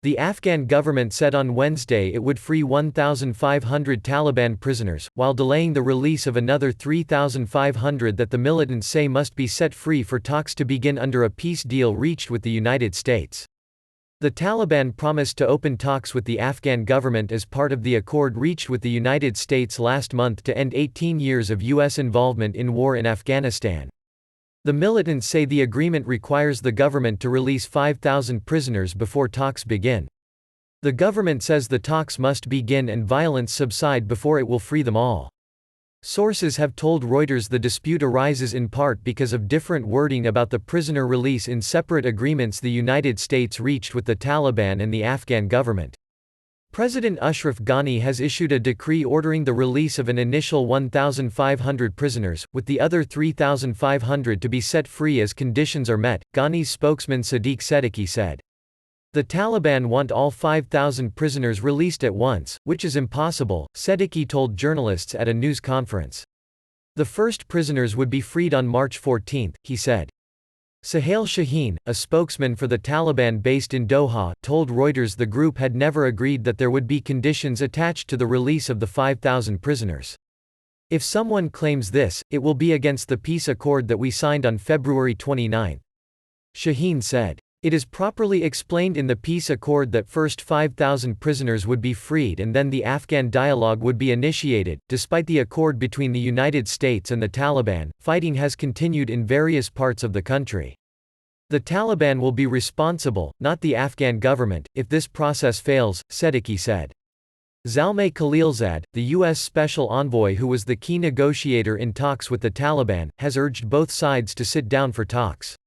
The Afghan government said on Wednesday it would free 1,500 Taliban prisoners, while delaying the release of another 3,500 that the militants say must be set free for talks to begin under a peace deal reached with the United States. The Taliban promised to open talks with the Afghan government as part of the accord reached with the United States last month to end 18 years of U.S. involvement in war in Afghanistan. The militants say the agreement requires the government to release 5,000 prisoners before talks begin. The government says the talks must begin and violence subside before it will free them all. Sources have told Reuters the dispute arises in part because of different wording about the prisoner release in separate agreements the United States reached with the Taliban and the Afghan government. President Ashraf Ghani has issued a decree ordering the release of an initial 1,500 prisoners, with the other 3,500 to be set free as conditions are met, Ghani's spokesman Sadiq Seddiqi said. The Taliban want all 5,000 prisoners released at once, which is impossible, Seddiqi told journalists at a news conference. The first prisoners would be freed on March 14, he said. Suhail Shaheen, a spokesman for the Taliban based in Doha, told Reuters the group had never agreed that there would be conditions attached to the release of the 5,000 prisoners. If someone claims this, it will be against the peace accord that we signed on February 29. Shaheen said. It is properly explained in the peace accord that first 5,000 prisoners would be freed and then the Afghan dialogue would be initiated. Despite the accord between the United States and the Taliban, fighting has continued in various parts of the country. The Taliban will be responsible, not the Afghan government, if this process fails, Seddiqi said. Zalmay Khalilzad, the U.S. Special Envoy who was the key negotiator in talks with the Taliban, has urged both sides to sit down for talks.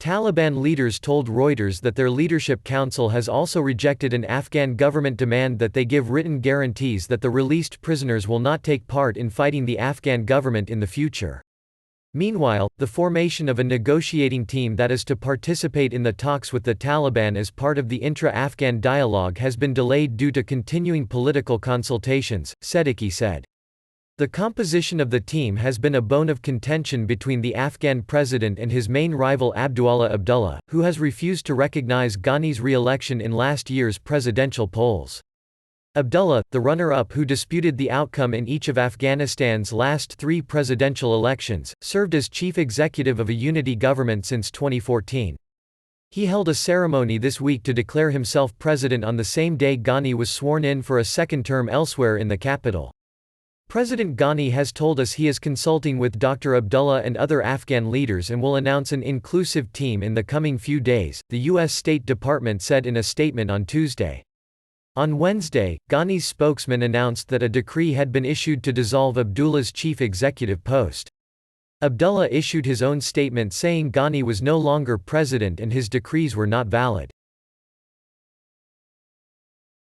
Taliban leaders told Reuters that their leadership council has also rejected an Afghan government demand that they give written guarantees that the released prisoners will not take part in fighting the Afghan government in the future. Meanwhile, the formation of a negotiating team that is to participate in the talks with the Taliban as part of the intra-Afghan dialogue has been delayed due to continuing political consultations, Seddiqi said. The composition of the team has been a bone of contention between the Afghan president and his main rival Abdullah Abdullah, who has refused to recognize Ghani's re-election in last year's presidential polls. Abdullah, the runner-up who disputed the outcome in each of Afghanistan's last 3 presidential elections, served as chief executive of a unity government since 2014. He held a ceremony this week to declare himself president on the same day Ghani was sworn in for a second term elsewhere in the capital. President Ghani has told us he is consulting with Dr. Abdullah and other Afghan leaders and will announce an inclusive team in the coming few days, the U.S. State Department said in a statement on Tuesday. On Wednesday, Ghani's spokesman announced that a decree had been issued to dissolve Abdullah's chief executive post. Abdullah issued his own statement saying Ghani was no longer president and his decrees were not valid.